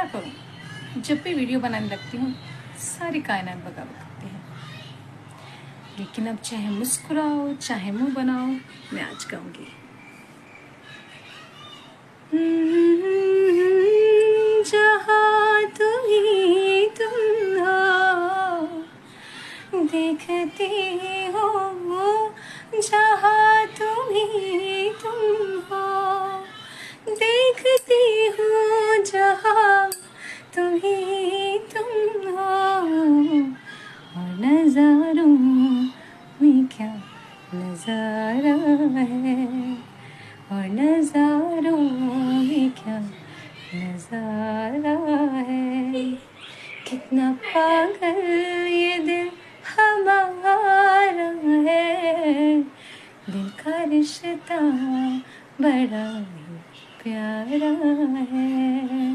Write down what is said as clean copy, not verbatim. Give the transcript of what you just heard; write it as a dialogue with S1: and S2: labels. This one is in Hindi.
S1: क्या करूं, जब भी वीडियो बनाने लगती हूँ सारी कायनात बगावत करती है। लेकिन अब चाहे मुस्कुराओ चाहे मुंह बनाओ, मैं आज गाऊंगी। जहाँ तुम हो देखती हो, जहाँ तुम हो देखती हूँ, जहाँ तुम हो। और नजारों में क्या नजारा है, और नजारों में क्या नजारा है। कितना पागल ये दिल हमारा है, दिल का रिश्ता बड़ा ही प्यारा है।